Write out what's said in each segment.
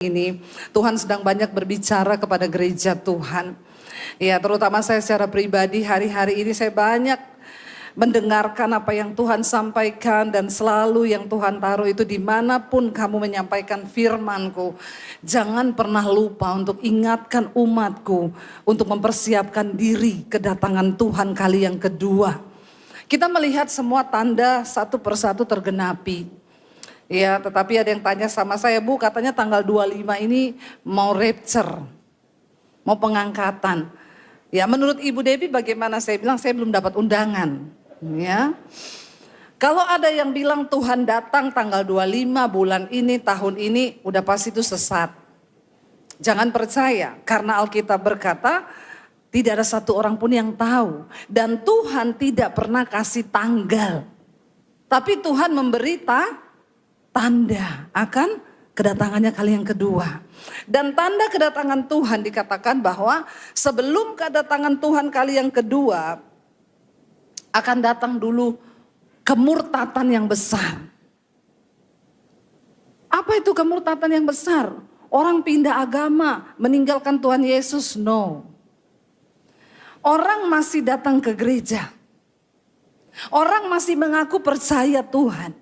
Ini Tuhan sedang banyak berbicara kepada gereja Tuhan. Ya, terutama saya secara pribadi hari-hari ini saya banyak mendengarkan apa yang Tuhan sampaikan, dan selalu yang Tuhan taruh itu dimanapun kamu menyampaikan firman-Ku, jangan pernah lupa untuk ingatkan umat-Ku untuk mempersiapkan diri kedatangan Tuhan kali yang kedua. Kita melihat semua tanda satu persatu tergenapi. Ya, tetapi ada yang tanya sama saya, Bu, katanya tanggal 25 ini mau rapture, mau pengangkatan. Ya, menurut Ibu Debbie bagaimana? Saya bilang saya belum dapat undangan. Ya, kalau ada yang bilang Tuhan datang tanggal 25 bulan ini, tahun ini, udah pasti itu sesat. Jangan percaya, karena Alkitab berkata tidak ada satu orang pun yang tahu. Dan Tuhan tidak pernah kasih tanggal. Tapi Tuhan memberi tanda akan kedatangannya kali yang kedua. Dan tanda kedatangan Tuhan dikatakan bahwa sebelum kedatangan Tuhan kali yang kedua akan datang dulu kemurtatan yang besar. Apa itu kemurtatan yang besar? Orang pindah agama, meninggalkan Tuhan Yesus? No. Orang masih datang ke gereja. Orang masih mengaku percaya Tuhan.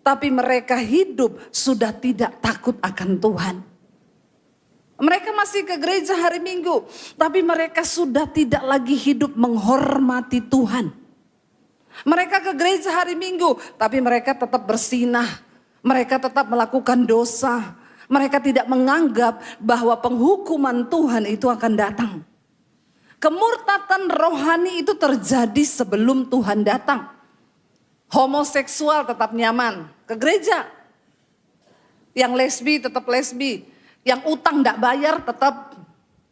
Tapi mereka hidup sudah tidak takut akan Tuhan. Mereka masih ke gereja hari Minggu, tapi mereka sudah tidak lagi hidup menghormati Tuhan. Mereka ke gereja hari Minggu, tapi mereka tetap bersinah. Mereka tetap melakukan dosa. Mereka tidak menganggap bahwa penghukuman Tuhan itu akan datang. Kemurtatan rohani itu terjadi sebelum Tuhan datang. Homoseksual tetap nyaman ke gereja. Yang lesbi tetap lesbi. Yang utang tidak bayar tetap.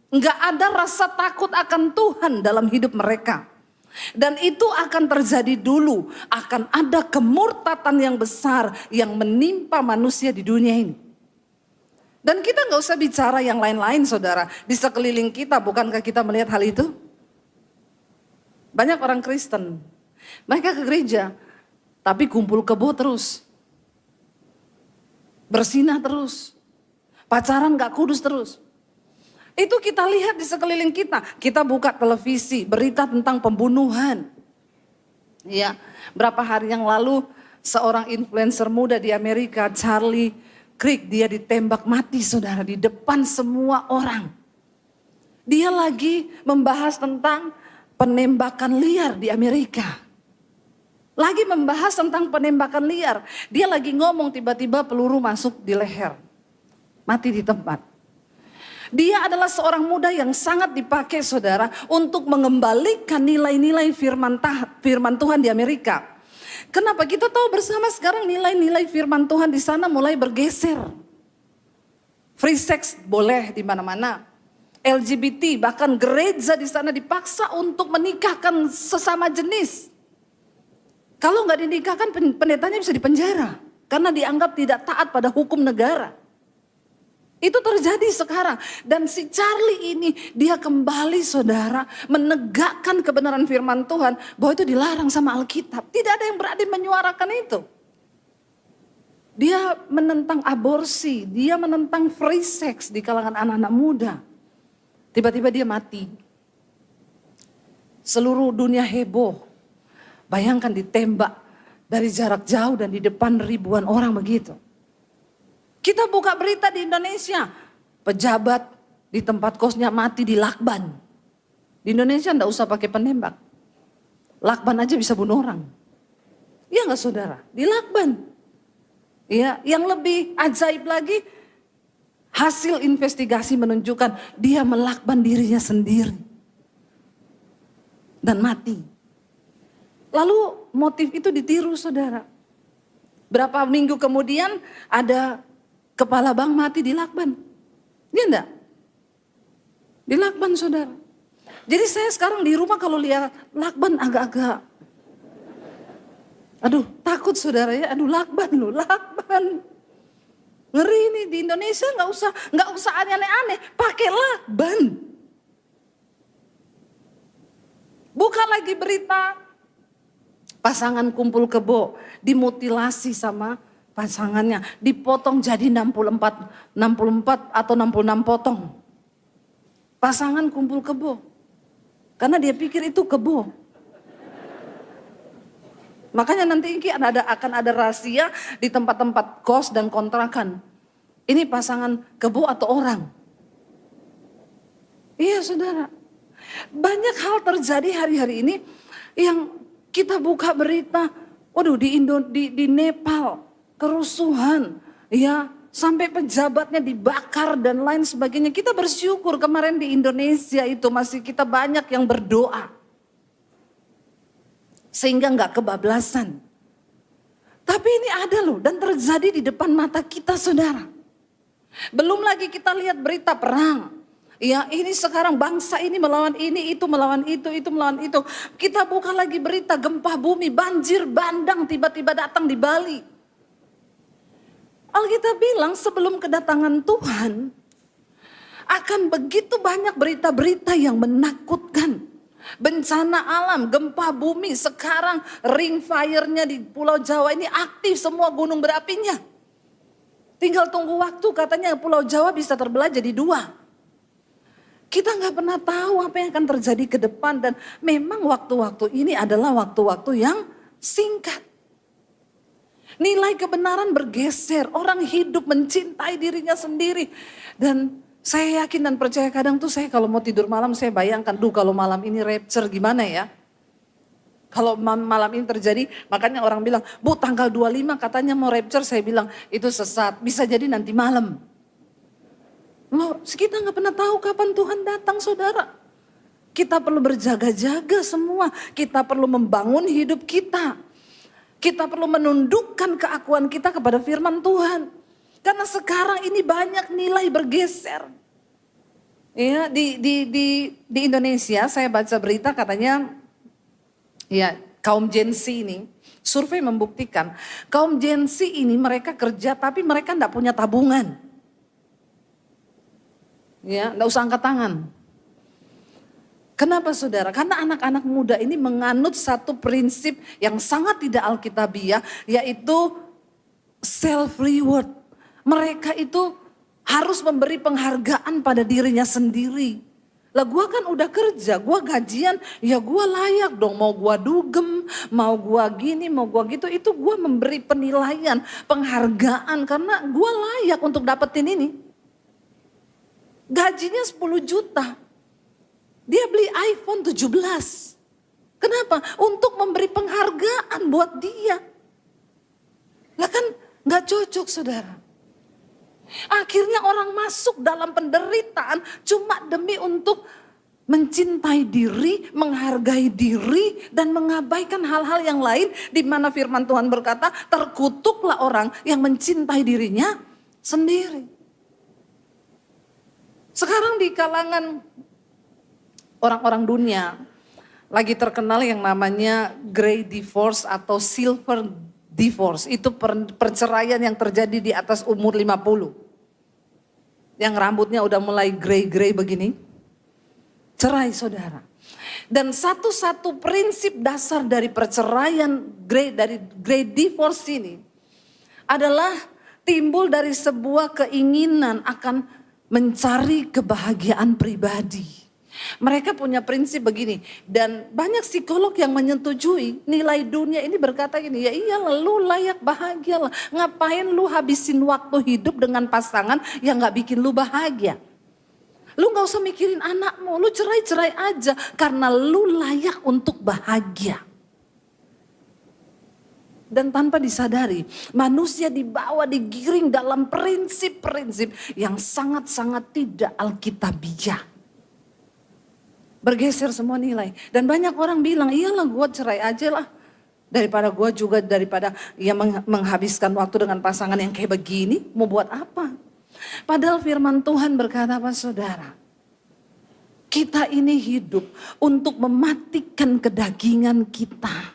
Enggak ada rasa takut akan Tuhan dalam hidup mereka. Dan itu akan terjadi dulu. Akan ada kemurtatan yang besar yang menimpa manusia di dunia ini. Dan kita nggak usah bicara yang lain-lain, saudara. Di sekeliling kita, bukankah kita melihat hal itu? Banyak orang Kristen. Mereka ke gereja. Tapi kumpul kebo terus. Bersinah terus. Pacaran gak kudus terus. Itu kita lihat di sekeliling kita. Kita buka televisi, berita tentang pembunuhan. Ya, berapa hari yang lalu seorang influencer muda di Amerika, Charlie Kirk, dia ditembak mati, saudara, di depan semua orang. Dia lagi membahas tentang penembakan liar di Amerika. Lagi membahas tentang penembakan liar. Dia lagi ngomong, tiba-tiba peluru masuk di leher. Mati di tempat. Dia adalah seorang muda yang sangat dipakai, saudara, untuk mengembalikan nilai-nilai firman Tuhan di Amerika. Kenapa? Kita tahu bersama sekarang nilai-nilai firman Tuhan di sana mulai bergeser. Free sex boleh di mana-mana. LGBT, bahkan gereja di sana dipaksa untuk menikahkan sesama jenis. Kalau nggak dinikahkan, pendetanya bisa dipenjara karena dianggap tidak taat pada hukum negara. Itu terjadi sekarang. Dan si Charlie ini, dia kembali, saudara, menegakkan kebenaran firman Tuhan bahwa itu dilarang sama Alkitab. Tidak ada yang berani menyuarakan itu. Dia menentang aborsi, dia menentang free sex di kalangan anak-anak muda. Tiba-tiba dia mati. Seluruh dunia heboh. Bayangkan ditembak dari jarak jauh dan di depan ribuan orang begitu. Kita buka berita di Indonesia. Pejabat di tempat kosnya mati di lakban. Di Indonesia enggak usah pakai penembak. Lakban aja bisa bunuh orang. Iya enggak, saudara? Di lakban. Ya, yang lebih ajaib lagi, hasil investigasi menunjukkan dia melakban dirinya sendiri. Dan mati. Lalu motif itu ditiru, saudara. Berapa minggu kemudian ada kepala bank mati di lakban. Dia enggak? Di lakban, saudara. Jadi saya sekarang di rumah kalau lihat lakban agak-agak. Aduh, takut, saudara ya. Aduh, lakban loh, lakban. Ngeri nih, di Indonesia nggak usah aneh-aneh, pakai lakban. Buka lagi berita pasangan kumpul kebo dimutilasi sama pasangannya, dipotong jadi 64 atau 66 potong. Pasangan kumpul kebo. Karena dia pikir itu kebo. Makanya nanti akan ada rahasia di tempat-tempat kos dan kontrakan. Ini pasangan kebo atau orang? Iya saudara. Banyak hal terjadi hari-hari ini yang kita buka berita. Waduh di Nepal kerusuhan. Ya sampai pejabatnya dibakar dan lain sebagainya. Kita bersyukur kemarin di Indonesia itu masih kita banyak yang berdoa. Sehingga nggak kebablasan. Tapi ini ada loh dan terjadi di depan mata kita saudara. Belum lagi kita lihat berita perang. Ya ini sekarang bangsa ini melawan ini, itu melawan itu melawan itu. Kita buka lagi berita gempa bumi, banjir bandang tiba-tiba datang di Bali. Alkitab bilang sebelum kedatangan Tuhan akan begitu banyak berita-berita yang menakutkan. Bencana alam, gempa bumi, sekarang ring fire-nya di Pulau Jawa ini aktif semua gunung berapinya. Tinggal tunggu waktu katanya Pulau Jawa bisa terbelah jadi 2. Kita nggak pernah tahu apa yang akan terjadi ke depan dan memang waktu-waktu ini adalah waktu-waktu yang singkat. Nilai kebenaran bergeser, orang hidup mencintai dirinya sendiri. Dan saya yakin dan percaya kadang tuh saya kalau mau tidur malam saya bayangkan, kalau malam ini rapture gimana ya. Kalau malam ini terjadi, makanya orang bilang, Bu tanggal 25 katanya mau rapture, saya bilang itu sesat, bisa jadi nanti malam. Loh, kita nggak pernah tahu kapan Tuhan datang saudara. Kita perlu berjaga-jaga semua, kita perlu membangun hidup kita. Kita perlu menundukkan keakuan kita kepada firman Tuhan. Karena sekarang ini banyak nilai bergeser. Ya, di Indonesia saya baca berita katanya ya kaum Gen Z ini survei membuktikan kaum Gen Z ini mereka kerja tapi mereka enggak punya tabungan. Ya, enggak usah angkat tangan. Kenapa saudara? Karena anak-anak muda ini menganut satu prinsip yang sangat tidak alkitabiah, yaitu self reward. Mereka itu harus memberi penghargaan pada dirinya sendiri. Lah gue kan udah kerja, gue gajian, ya gue layak dong. Mau gue dugem, mau gue gini, mau gue gitu. Itu gue memberi penilaian, penghargaan karena gue layak untuk dapetin ini. Gajinya 10 juta. Dia beli iPhone 17. Kenapa? Untuk memberi penghargaan buat dia. Lah kan gak cocok saudara. Akhirnya orang masuk dalam penderitaan cuma demi untuk mencintai diri, menghargai diri dan mengabaikan hal-hal yang lain di mana firman Tuhan berkata terkutuklah orang yang mencintai dirinya sendiri. Sekarang di kalangan orang-orang dunia lagi terkenal yang namanya grey divorce atau silver divorce. Itu perceraian yang terjadi di atas umur 50. Yang rambutnya udah mulai grey-grey begini. Cerai saudara. Dan satu-satu prinsip dasar dari perceraian dari grey divorce ini adalah timbul dari sebuah keinginan akan mencari kebahagiaan pribadi. Mereka punya prinsip begini dan banyak psikolog yang menyetujui nilai dunia ini berkata gini, ya iyalah lu layak bahagia lah. Ngapain lu habisin waktu hidup dengan pasangan yang gak bikin lu bahagia. Lu gak usah mikirin anakmu, lu cerai-cerai aja karena lu layak untuk bahagia. Dan tanpa disadari manusia digiring dalam prinsip-prinsip yang sangat-sangat tidak alkitabiah. Bergeser semua nilai. Dan banyak orang bilang, iyalah gue cerai aja lah. Daripada ya menghabiskan waktu dengan pasangan yang kayak begini, mau buat apa? Padahal firman Tuhan berkata apa saudara? Kita ini hidup untuk mematikan kedagingan kita.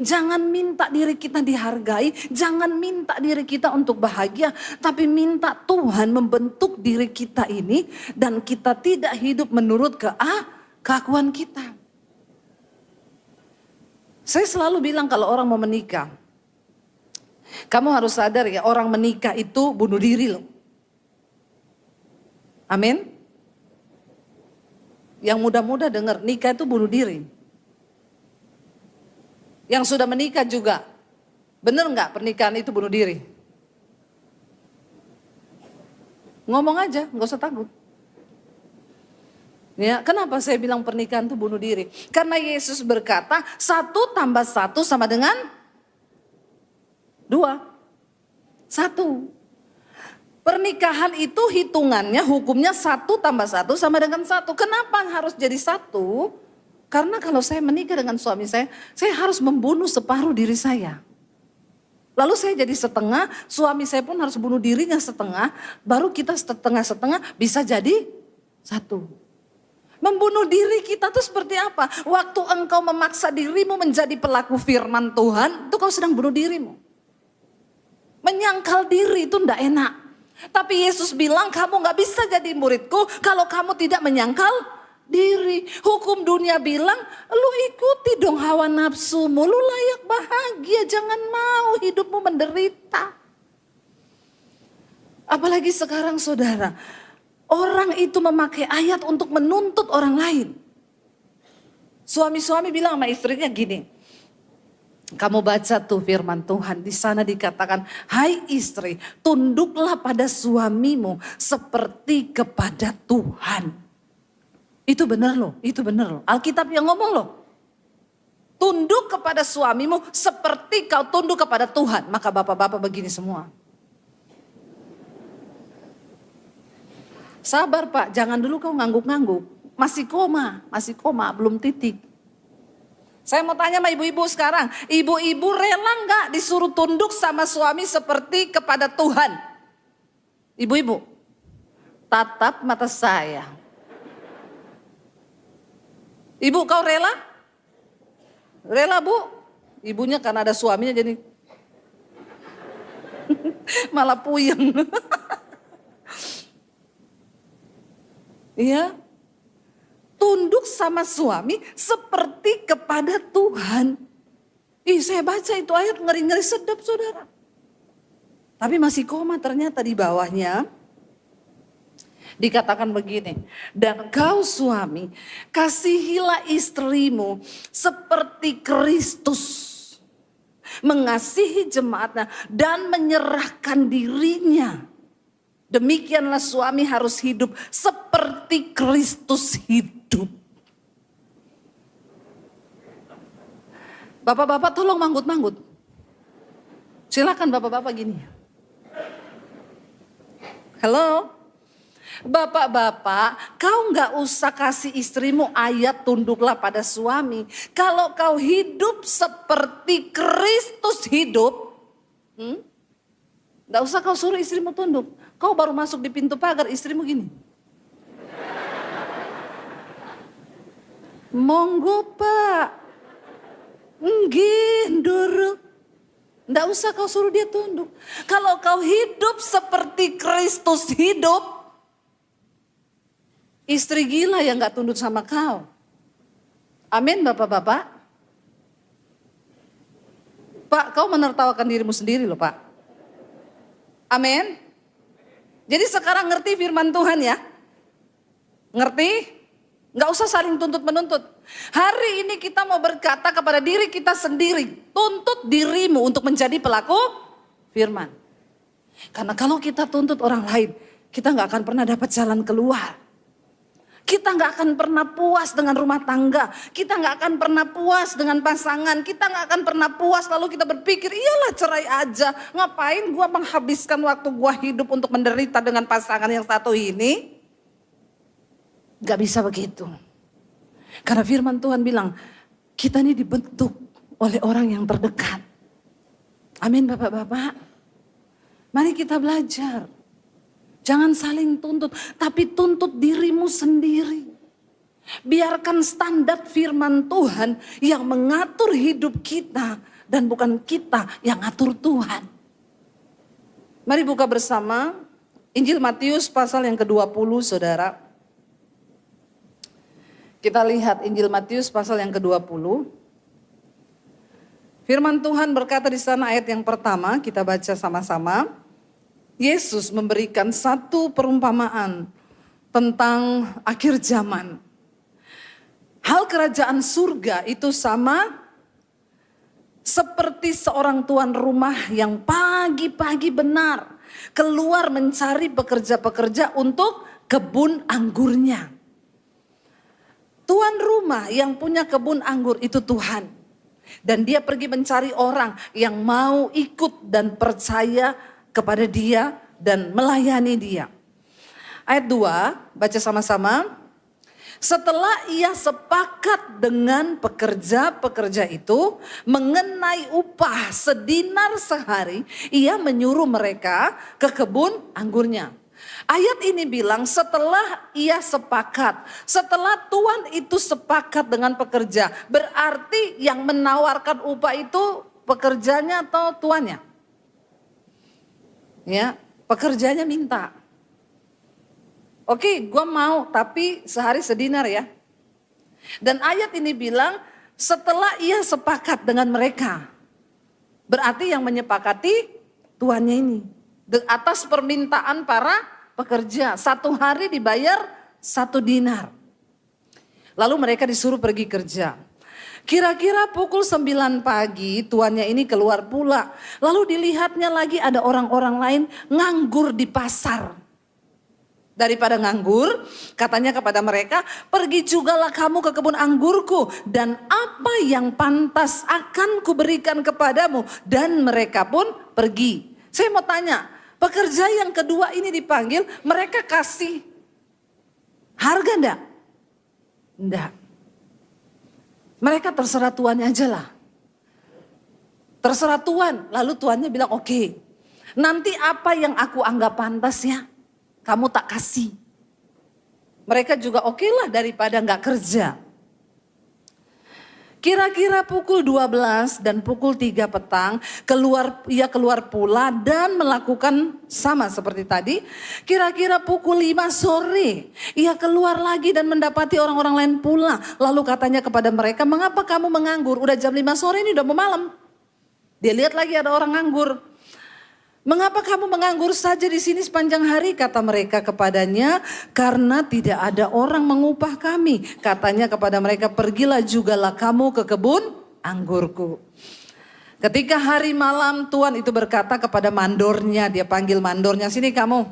Jangan minta diri kita dihargai, jangan minta diri kita untuk bahagia, tapi minta Tuhan membentuk diri kita ini dan kita tidak hidup menurut keakuan kita. Saya selalu bilang kalau orang mau menikah, Kamu harus sadar ya, orang menikah itu bunuh diri loh. Amin. Yang muda-muda dengar, nikah itu bunuh diri. Yang sudah menikah juga, benar nggak pernikahan itu bunuh diri? Ngomong aja, nggak usah takut. Ya, kenapa saya bilang pernikahan itu bunuh diri? Karena Yesus berkata 1 tambah 1 sama dengan 2. 1. Pernikahan itu hitungannya, hukumnya 1 tambah 1 sama dengan 1. Kenapa harus jadi 1? Karena kalau saya menikah dengan suami saya harus membunuh separuh diri saya. Lalu saya jadi setengah, suami saya pun harus bunuh dirinya setengah, baru kita setengah-setengah bisa jadi 1. Membunuh diri kita tuh seperti apa? Waktu engkau memaksa dirimu menjadi pelaku firman Tuhan, itu kau sedang bunuh dirimu. Menyangkal diri itu ndak enak. Tapi Yesus bilang kamu gak bisa jadi muridku kalau kamu tidak menyangkal diri. Hukum dunia bilang lu ikuti dong hawa nafsumu, lu layak bahagia, jangan mau hidupmu menderita. Apalagi sekarang saudara, orang itu memakai ayat untuk menuntut orang lain. Suami-suami bilang sama istrinya gini, kamu baca tuh firman Tuhan, di sana dikatakan, hai istri, tunduklah pada suamimu seperti kepada Tuhan. Itu benar loh, itu benar loh. Alkitab yang ngomong loh. Tunduk kepada suamimu seperti kau tunduk kepada Tuhan. Maka bapak-bapak begini semua. Sabar Pak, jangan dulu kau ngangguk-ngangguk. Masih koma, belum titik. Saya mau tanya sama ibu-ibu sekarang, ibu-ibu rela nggak disuruh tunduk sama suami seperti kepada Tuhan? Ibu-ibu, tatap mata saya. Ibu kau rela? Rela Bu? Ibunya karena ada suaminya jadi malah puyeng. Iya. Tunduk sama suami seperti kepada Tuhan. Saya baca itu ayat ngeri-ngeri sedap saudara. Tapi masih koma ternyata di bawahnya. Dikatakan begini, dan kau suami kasihilah istrimu seperti Kristus mengasihi jemaatnya dan menyerahkan dirinya. Demikianlah suami harus hidup seperti Kristus hidup. Bapak-bapak tolong manggut-manggut. Silakan bapak-bapak gini. Halo. Bapak-bapak, kau nggak usah kasih istrimu ayat tunduklah pada suami. Kalau kau hidup seperti Kristus hidup, nggak usah kau suruh istrimu tunduk. Kau baru masuk di pintu pagar, istrimu gini. Monggo Pak, Ndoro. Nggak usah kau suruh dia tunduk. Kalau kau hidup seperti Kristus hidup, istri gila yang gak tunduk sama kau. Amin bapak-bapak. Pak, kau menertawakan dirimu sendiri loh Pak. Amin. Jadi sekarang ngerti firman Tuhan ya? Ngerti? Gak usah saling tuntut-menuntut. Hari ini kita mau berkata kepada diri kita sendiri. Tuntut dirimu untuk menjadi pelaku firman. Karena kalau kita tuntut orang lain, kita gak akan pernah dapat jalan keluar. Kita gak akan pernah puas dengan rumah tangga. Kita gak akan pernah puas dengan pasangan. Kita gak akan pernah puas lalu kita berpikir, iyalah cerai aja. Ngapain gua menghabiskan waktu gua hidup untuk menderita dengan pasangan yang satu ini? Gak bisa begitu. Karena firman Tuhan bilang, kita ini dibentuk oleh orang yang terdekat. Amin bapak-bapak. Mari kita belajar. Jangan saling tuntut, tapi tuntut dirimu sendiri. Biarkan standar firman Tuhan yang mengatur hidup kita dan bukan kita yang ngatur Tuhan. Mari buka bersama Injil Matius pasal yang ke-20 saudara. Kita lihat Injil Matius pasal yang ke-20. Firman Tuhan berkata di sana ayat yang pertama, kita baca sama-sama. Yesus memberikan satu perumpamaan tentang akhir zaman. Hal kerajaan surga itu sama seperti seorang tuan rumah yang pagi-pagi benar keluar mencari pekerja-pekerja untuk kebun anggurnya. Tuan rumah yang punya kebun anggur itu Tuhan. Dan dia pergi mencari orang yang mau ikut dan percaya kepada dia dan melayani dia. Ayat 2, baca sama-sama. Setelah ia sepakat dengan pekerja-pekerja itu mengenai upah sedinar sehari, ia menyuruh mereka ke kebun anggurnya. Ayat ini bilang setelah ia sepakat, setelah Tuhan itu sepakat dengan pekerja, berarti yang menawarkan upah itu pekerjanya atau tuannya? Ya, pekerjanya minta. Oke, gue mau tapi sehari sedinar ya. Dan ayat ini bilang setelah ia sepakat dengan mereka. Berarti yang menyepakati tuannya ini. Atas permintaan para pekerja. 1 hari dibayar 1 dinar. Lalu mereka disuruh pergi kerja. Kira-kira pukul 9 pagi tuannya ini keluar pula. Lalu dilihatnya lagi ada orang-orang lain nganggur di pasar. Daripada nganggur, katanya kepada mereka, pergi jugalah kamu ke kebun anggurku dan apa yang pantas akan kuberikan kepadamu. Dan mereka pun pergi. Saya mau tanya, pekerja yang kedua ini dipanggil, mereka kasih harga enggak? Enggak. Mereka terserah tuannya aja lah. Terserah tuan, lalu tuannya bilang oke. Nanti apa yang aku anggap pantas ya, kamu tak kasih. Mereka juga oke lah daripada gak kerja. Kira-kira pukul 12 dan pukul 3 petang ia keluar pula dan melakukan sama seperti tadi. Kira-kira pukul 5 sore ia keluar lagi dan mendapati orang-orang lain pula. Lalu katanya kepada mereka, mengapa kamu menganggur? Udah jam 5 sore ini udah mau malam. Dia lihat lagi ada orang nganggur. Mengapa kamu menganggur saja di sini sepanjang hari? Kata mereka kepadanya, karena tidak ada orang mengupah kami. Katanya kepada mereka, pergilah jugalah kamu ke kebun anggurku. Ketika hari malam Tuhan itu berkata kepada mandornya, dia panggil mandornya, sini kamu.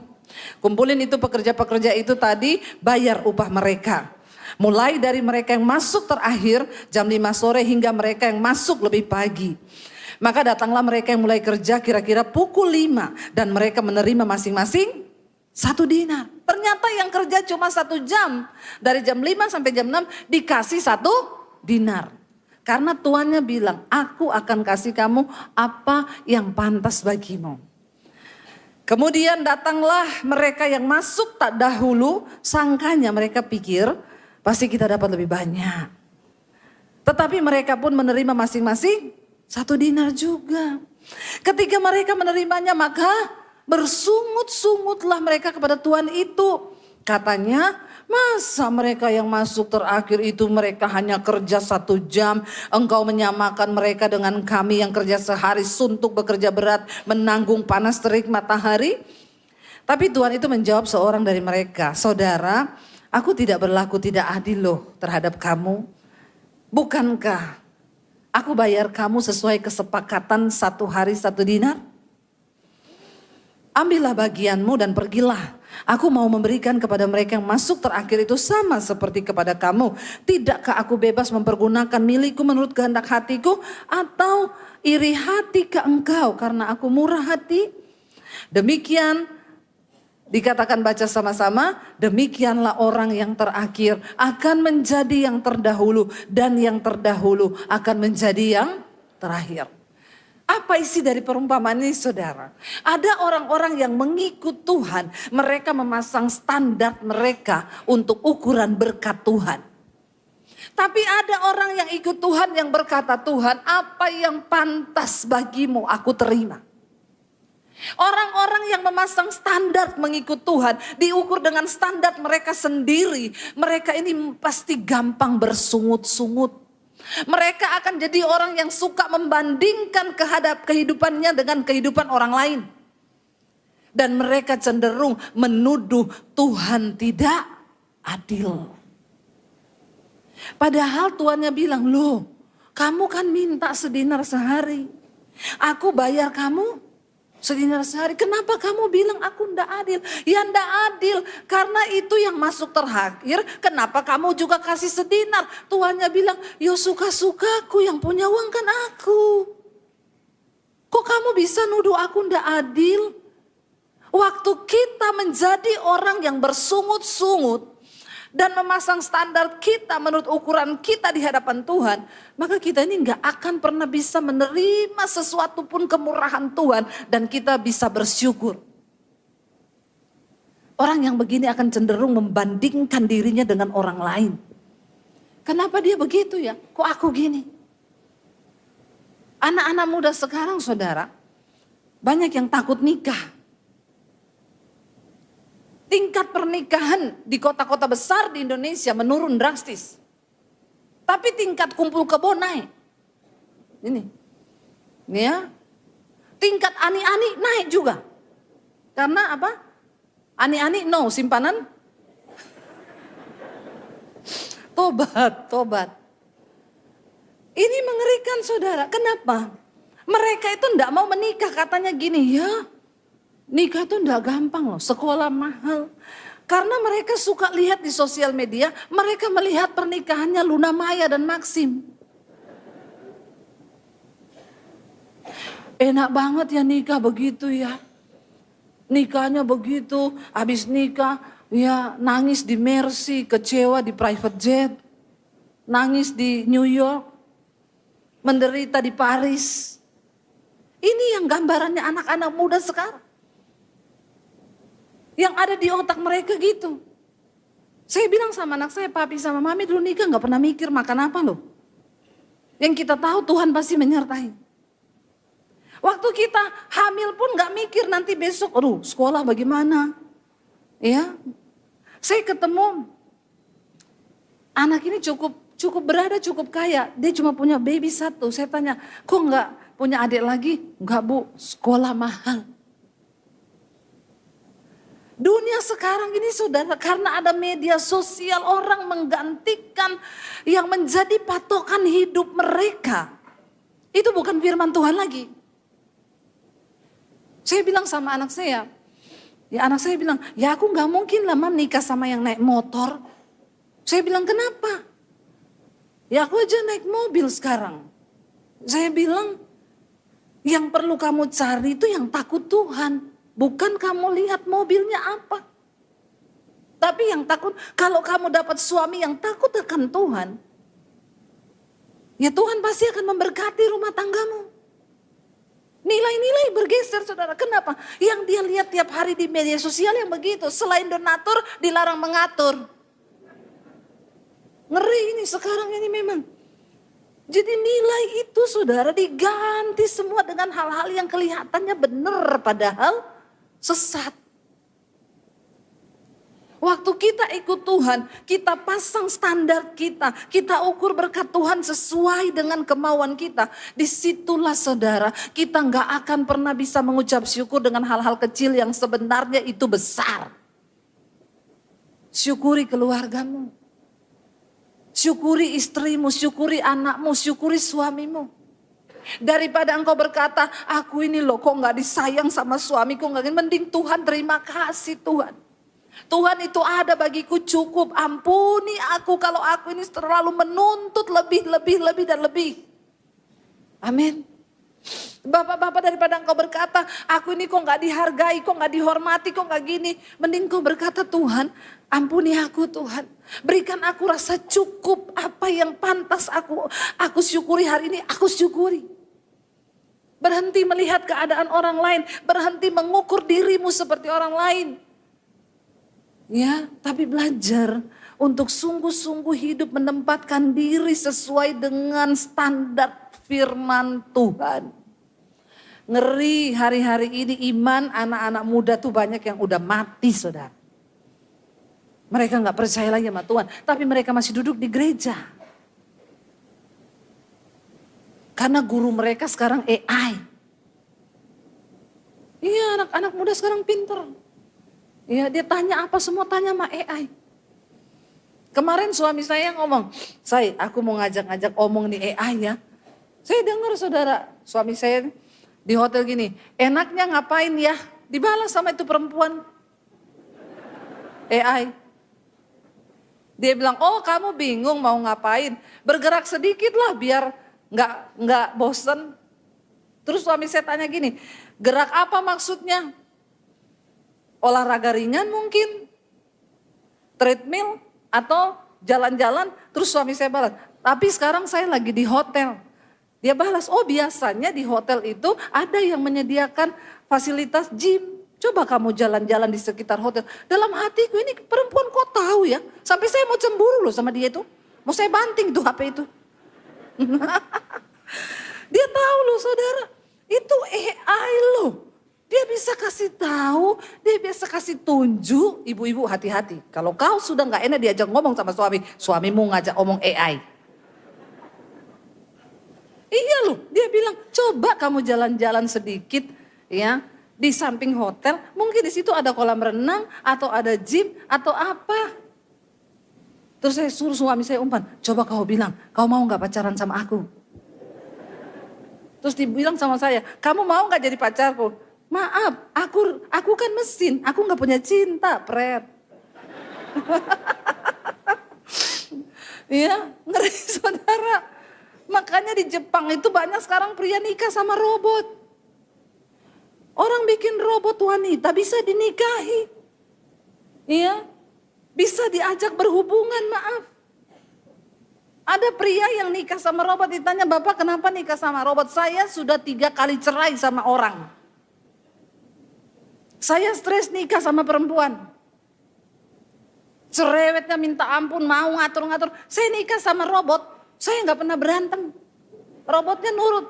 Kumpulin itu pekerja-pekerja itu tadi, bayar upah mereka. Mulai dari mereka yang masuk terakhir jam 5 sore hingga mereka yang masuk lebih pagi. Maka datanglah mereka yang mulai kerja kira-kira pukul 5. Dan mereka menerima masing-masing 1 dinar. Ternyata yang kerja cuma 1 jam. Dari jam 5 sampai jam 6 dikasih 1 dinar. Karena tuannya bilang, aku akan kasih kamu apa yang pantas bagimu. Kemudian datanglah mereka yang masuk tak dahulu. Sangkanya mereka pikir pasti kita dapat lebih banyak. Tetapi mereka pun menerima masing-masing 1 dinar juga. Ketika mereka menerimanya maka bersungut-sungutlah mereka kepada Tuhan itu. Katanya, masa mereka yang masuk terakhir itu mereka hanya kerja 1 jam. Engkau menyamakan mereka dengan kami yang kerja sehari suntuk bekerja berat menanggung panas terik matahari. Tapi Tuhan itu menjawab seorang dari mereka, saudara, aku tidak berlaku tidak adil loh terhadap kamu. Bukankah aku bayar kamu sesuai kesepakatan 1 hari 1 dinar? Ambillah bagianmu dan pergilah. Aku mau memberikan kepada mereka yang masuk terakhir itu sama seperti kepada kamu. Tidakkah aku bebas mempergunakan milikku menurut kehendak hatiku? Atau iri hati ke engkau karena aku murah hati? Demikian dikatakan, baca sama-sama, demikianlah orang yang terakhir akan menjadi yang terdahulu dan yang terdahulu akan menjadi yang terakhir. Apa isi dari perumpamaan ini saudara? Ada orang-orang yang mengikut Tuhan, mereka memasang standar mereka untuk ukuran berkat Tuhan. Tapi ada orang yang ikut Tuhan yang berkata, Tuhan apa yang pantas bagimu aku terima. Orang-orang yang memasang standar mengikut Tuhan diukur dengan standar mereka sendiri. Mereka ini pasti gampang bersungut-sungut. Mereka akan jadi orang yang suka membandingkan kehidupannya dengan kehidupan orang lain. Dan mereka cenderung menuduh Tuhan tidak adil. Padahal Tuhannya bilang, loh kamu kan minta sedinar sehari. Aku bayar kamu sedinar sehari. Kenapa kamu bilang aku ndak adil? Ya ndak adil karena itu yang masuk terakhir. Kenapa kamu juga kasih sedinar? Tuhannya bilang, yo suka-sukaku, yang punya uang kan aku. Kok kamu bisa nuduh aku ndak adil? Waktu kita menjadi orang yang bersungut-sungut dan memasang standar kita menurut ukuran kita di hadapan Tuhan, maka kita ini nggak akan pernah bisa menerima sesuatu pun kemurahan Tuhan dan kita bisa bersyukur. Orang yang begini akan cenderung membandingkan dirinya dengan orang lain. Kenapa dia begitu ya? Kok aku gini? Anak-anak muda sekarang saudara, banyak yang takut nikah. Tingkat pernikahan di kota-kota besar di Indonesia menurun drastis. Tapi tingkat kumpul kebo naik. Ini ya. Tingkat ani-ani naik juga. Karena apa? Ani-ani no, simpanan. Tobat. Ini mengerikan saudara. Kenapa? Mereka itu enggak mau menikah, katanya gini, ya nikah tuh enggak gampang loh, sekolah mahal. Karena mereka suka lihat di sosial media, mereka melihat pernikahannya Luna Maya dan Maxim. Enak banget ya nikah begitu ya. Nikahnya begitu, habis nikah ya nangis di Mercy, kecewa di private jet. Nangis di New York, menderita di Paris. Ini yang gambarannya anak-anak muda sekarang. Yang ada di otak mereka gitu. Saya bilang sama anak saya, papi sama mami dulu nikah gak pernah mikir makan apa loh. Yang kita tahu Tuhan pasti menyertai. Waktu kita hamil pun gak mikir nanti besok, aduh sekolah bagaimana. Ya, saya ketemu anak ini cukup berada, cukup kaya. Dia cuma punya baby satu. Saya tanya, kok gak punya adik lagi? Enggak bu, sekolah mahal. Dunia sekarang ini saudara, karena ada media sosial, orang menggantikan yang menjadi patokan hidup mereka. Itu bukan firman Tuhan lagi. Saya bilang sama anak saya, ya anak saya bilang, ya aku gak mungkin lah nikah sama yang naik motor. Saya bilang kenapa? Ya aku aja naik mobil sekarang. Saya bilang, yang perlu kamu cari itu yang takut Tuhan. Bukan kamu lihat mobilnya apa. Tapi yang takut, kalau kamu dapat suami yang takut akan Tuhan, ya Tuhan pasti akan memberkati rumah tanggamu. Nilai-nilai bergeser saudara. Kenapa? Yang dia lihat tiap hari di media sosial yang begitu. Selain donatur, dilarang mengatur. Ngeri ini sekarang ini memang. Jadi nilai itu saudara diganti semua dengan hal-hal yang kelihatannya benar padahal sesat. Waktu kita ikut Tuhan, kita pasang standar kita ukur berkat Tuhan sesuai dengan kemauan kita. Disitulah saudara, kita nggak akan pernah bisa mengucap syukur dengan hal-hal kecil yang sebenarnya itu besar. Syukuri keluargamu, syukuri istrimu, syukuri anakmu, syukuri suamimu. Daripada engkau berkata, aku ini loh kok gak disayang sama suamiku, mending Tuhan terima kasih Tuhan. Tuhan itu ada bagiku cukup, ampuni aku kalau aku ini terlalu menuntut lebih dan lebih. Amin. Bapak-bapak, daripada engkau berkata, aku ini kok gak dihargai, kok gak dihormati, kok gak gini. Mending kau berkata, Tuhan ampuni aku Tuhan. Berikan aku rasa cukup, apa yang pantas aku syukuri hari ini, aku syukuri. Berhenti melihat keadaan orang lain, berhenti mengukur dirimu seperti orang lain. Ya, tapi belajar untuk sungguh-sungguh hidup menempatkan diri sesuai dengan standar firman Tuhan. Ngeri hari-hari ini iman anak-anak muda tuh banyak yang udah mati saudara. Mereka gak percaya lagi sama Tuhan, tapi mereka masih duduk di gereja. Karena guru mereka sekarang AI. Iya, anak-anak muda sekarang pinter. Iya, dia tanya apa semua tanya sama AI. Kemarin suami saya ngomong, aku mau ngajak-ngajak omong nih AI ya. Saya dengar saudara, suami saya di hotel gini, enaknya ngapain ya? Dibalas sama itu perempuan AI. Dia bilang, oh kamu bingung mau ngapain? Bergerak sedikit lah biar nggak bosen. Terus suami saya tanya gini, gerak apa maksudnya? Olahraga ringan mungkin, treadmill atau jalan-jalan. Terus suami saya balas, tapi sekarang saya lagi di hotel. Dia balas, oh biasanya di hotel itu ada yang menyediakan fasilitas gym. Coba kamu jalan-jalan di sekitar hotel. Dalam hatiku ini perempuan kok tahu ya. Sampai saya mau cemburu loh sama dia itu. Mau saya banting tuh HP itu. Dia tahu loh saudara. Itu AI loh. Dia bisa kasih tahu, dia bisa kasih tunjuk. Ibu-ibu hati-hati. Kalau kau sudah gak enak diajak ngomong sama suami. Suamimu ngajak omong AI. Iya loh, dia bilang coba kamu jalan-jalan sedikit ya di samping hotel, mungkin di situ ada kolam renang atau ada gym atau apa. Terus saya suruh suami saya umpan, coba kau bilang, kau mau nggak pacaran sama aku? Terus dibilang sama saya, kamu mau nggak jadi pacarku? Maaf, aku kan mesin, aku nggak punya cinta, pret. Iya, ngeri saudara. Makanya di Jepang itu banyak sekarang pria nikah sama robot. Orang bikin robot wanita bisa dinikahi. Iya, bisa diajak berhubungan, maaf. Ada pria yang nikah sama robot, ditanya, Bapak kenapa nikah sama robot? Saya sudah 3 kali cerai sama orang. Saya stres nikah sama perempuan. Cerewetnya minta ampun, mau ngatur-ngatur. Saya nikah sama robot. Saya nggak pernah berantem. Robotnya nurut.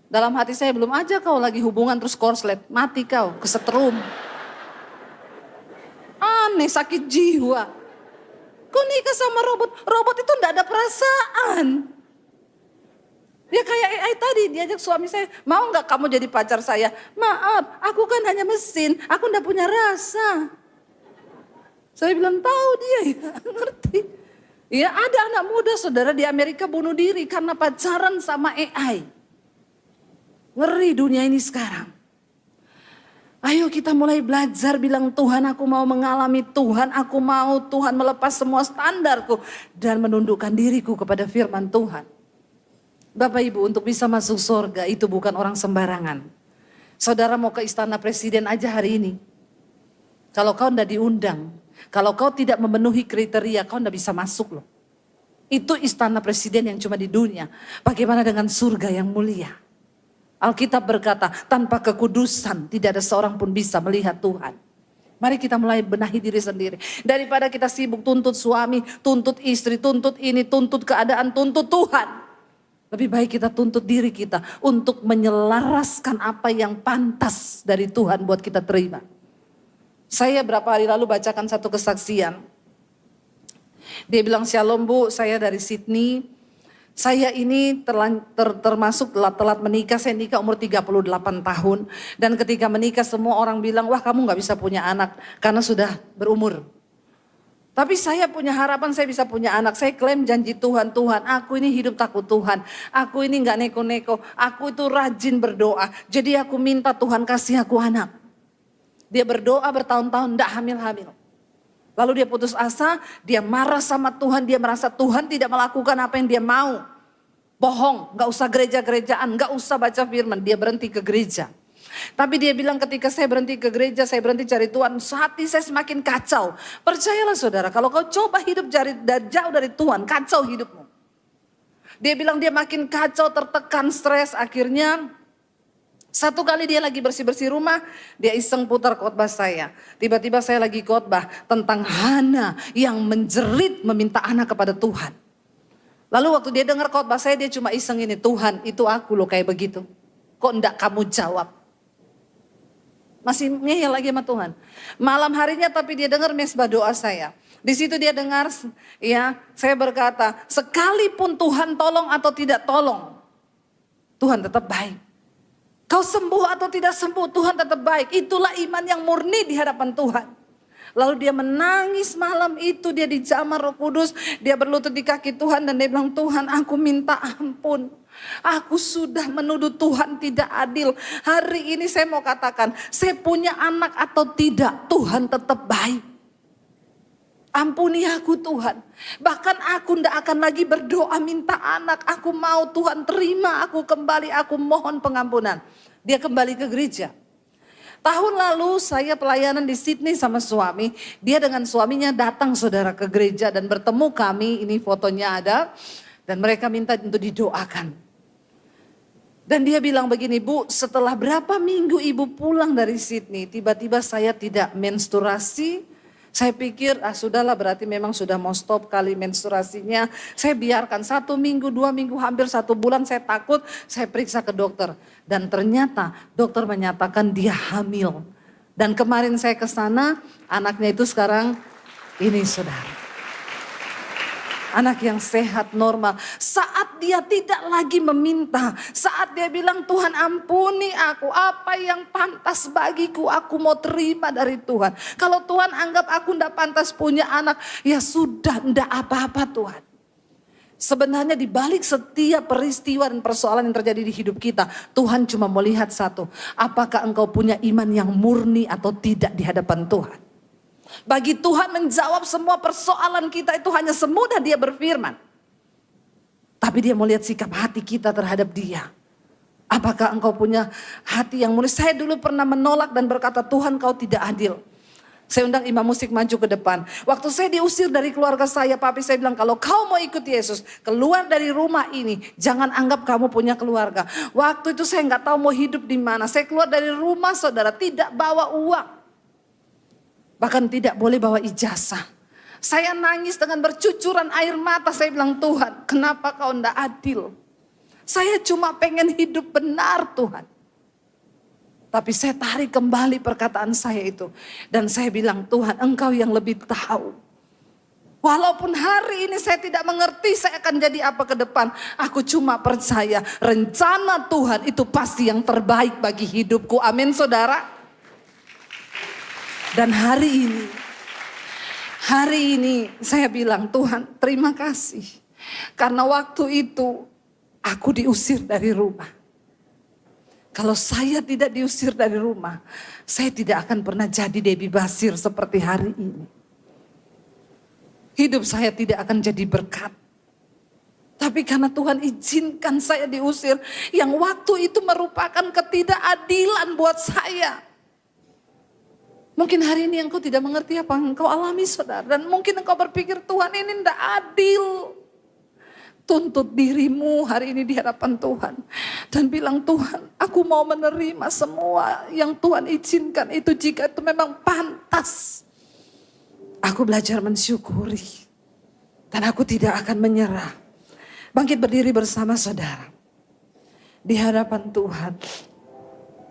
Dalam hati saya belum aja kau lagi hubungan terus korslet. Mati kau, kesetrum. Aneh, sakit jiwa. Kau nikah sama robot. Robot itu nggak ada perasaan. Dia kayak AI tadi, diajak suami saya. Mau nggak kamu jadi pacar saya? Maaf, aku kan hanya mesin. Aku nggak punya rasa. Saya bilang tahu dia ya, ngerti. Ya ada anak muda saudara di Amerika bunuh diri karena pacaran sama AI. Ngeri dunia ini sekarang. Ayo kita mulai belajar bilang Tuhan aku mau mengalami Tuhan. Aku mau Tuhan melepas semua standarku. Dan menundukkan diriku kepada firman Tuhan. Bapak Ibu untuk bisa masuk surga itu bukan orang sembarangan. Saudara mau ke istana presiden aja hari ini. Kalau kau tidak diundang. Kalau kau tidak memenuhi kriteria, kau tidak bisa masuk loh. Itu istana presiden yang cuma di dunia. Bagaimana dengan surga yang mulia? Alkitab berkata, tanpa kekudusan tidak ada seorang pun bisa melihat Tuhan. Mari kita mulai benahi diri sendiri. Daripada kita sibuk tuntut suami, tuntut istri, tuntut ini, tuntut keadaan, tuntut Tuhan. Lebih baik kita tuntut diri kita untuk menyelaraskan apa yang pantas dari Tuhan buat kita terima. Saya berapa hari lalu bacakan satu kesaksian. Dia bilang, Shalom Bu, saya dari Sydney. Saya ini termasuk telat menikah, saya nikah umur 38 tahun. Dan ketika menikah semua orang bilang, wah kamu gak bisa punya anak karena sudah berumur. Tapi saya punya harapan saya bisa punya anak. Saya klaim janji Tuhan, Tuhan aku ini hidup takut Tuhan. Aku ini gak neko-neko, aku itu rajin berdoa. Jadi aku minta Tuhan kasih aku anak. Dia berdoa bertahun-tahun, tidak hamil-hamil. Lalu dia putus asa, dia marah sama Tuhan, dia merasa Tuhan tidak melakukan apa yang dia mau. Bohong, gak usah gereja-gerejaan, gak usah baca firman, dia berhenti ke gereja. Tapi dia bilang ketika saya berhenti ke gereja, saya berhenti cari Tuhan, hati saya semakin kacau. Percayalah saudara, kalau kau coba hidup jauh dari Tuhan, kacau hidupmu. Dia bilang dia makin kacau, tertekan, stres, akhirnya satu kali dia lagi bersih-bersih rumah, dia iseng putar khotbah saya. Tiba-tiba saya lagi khotbah tentang Hana yang menjerit meminta anak kepada Tuhan. Lalu waktu dia dengar khotbah saya, dia cuma iseng ini, Tuhan itu aku loh kayak begitu. Kok enggak kamu jawab? Masih ngeyel lagi sama Tuhan. Malam harinya tapi dia dengar mesbah doa saya. Di situ dia dengar ya, saya berkata, sekalipun Tuhan tolong atau tidak tolong, Tuhan tetap baik. Kau sembuh atau tidak sembuh, Tuhan tetap baik. Itulah iman yang murni di hadapan Tuhan. Lalu dia menangis malam itu, dia dijamah Roh Kudus, dia berlutut di kaki Tuhan dan dia bilang, Tuhan aku minta ampun. Aku sudah menuduh Tuhan tidak adil. Hari ini saya mau katakan, saya punya anak atau tidak, Tuhan tetap baik. Ampuni aku Tuhan. Bahkan aku tidak akan lagi berdoa minta anak. Aku mau Tuhan terima aku kembali, aku mohon pengampunan. Dia kembali ke gereja. Tahun lalu saya pelayanan di Sydney sama suami. Dia dengan suaminya datang saudara ke gereja dan bertemu kami. Ini fotonya ada. Dan mereka minta untuk didoakan. Dan dia bilang begini, Bu, setelah berapa minggu ibu pulang dari Sydney, tiba-tiba saya tidak menstruasi. Saya pikir, sudahlah berarti memang sudah mau stop kali menstruasinya. Saya biarkan 1 minggu, 2 minggu, hampir 1 bulan saya takut. Saya periksa ke dokter. Dan ternyata dokter menyatakan dia hamil. Dan kemarin saya ke sana, anaknya itu sekarang ini saudara. Anak yang sehat, normal. Saat dia tidak lagi meminta. Saat dia bilang, Tuhan ampuni aku. Apa yang pantas bagiku, aku mau terima dari Tuhan. Kalau Tuhan anggap aku tidak pantas punya anak, ya sudah, tidak apa-apa Tuhan. Sebenarnya di balik setiap peristiwa dan persoalan yang terjadi di hidup kita, Tuhan cuma mau lihat satu. Apakah engkau punya iman yang murni atau tidak di hadapan Tuhan? Bagi Tuhan menjawab semua persoalan kita itu hanya semudah dia berfirman. Tapi dia mau lihat sikap hati kita terhadap dia. Apakah engkau punya hati yang murni? Saya dulu pernah menolak dan berkata, Tuhan kau tidak adil. Saya undang imam musik maju ke depan. Waktu saya diusir dari keluarga saya, papi saya bilang, kalau kau mau ikut Yesus, keluar dari rumah ini, jangan anggap kamu punya keluarga. Waktu itu saya nggak tahu mau hidup di mana. Saya keluar dari rumah saudara, tidak bawa uang. Bahkan tidak boleh bawa ijazah. Saya nangis dengan bercucuran air mata. Saya bilang, Tuhan kenapa kau tidak adil? Saya cuma pengen hidup benar Tuhan. Tapi saya tarik kembali perkataan saya itu. Dan saya bilang, Tuhan engkau yang lebih tahu. Walaupun hari ini saya tidak mengerti saya akan jadi apa ke depan. Aku cuma percaya rencana Tuhan itu pasti yang terbaik bagi hidupku. Amin saudara. Dan hari ini saya bilang, Tuhan terima kasih. Karena waktu itu aku diusir dari rumah. Kalau saya tidak diusir dari rumah, saya tidak akan pernah jadi Debbie Basir seperti hari ini. Hidup saya tidak akan jadi berkat. Tapi karena Tuhan izinkan saya diusir, yang waktu itu merupakan ketidakadilan buat saya. Mungkin hari ini engkau tidak mengerti apa yang engkau alami saudara. Dan mungkin engkau berpikir Tuhan ini tidak adil. Tuntut dirimu hari ini di hadapan Tuhan. Dan bilang Tuhan aku mau menerima semua yang Tuhan izinkan itu jika itu memang pantas. Aku belajar mensyukuri. Dan aku tidak akan menyerah. Bangkit berdiri bersama saudara. Di hadapan Tuhan.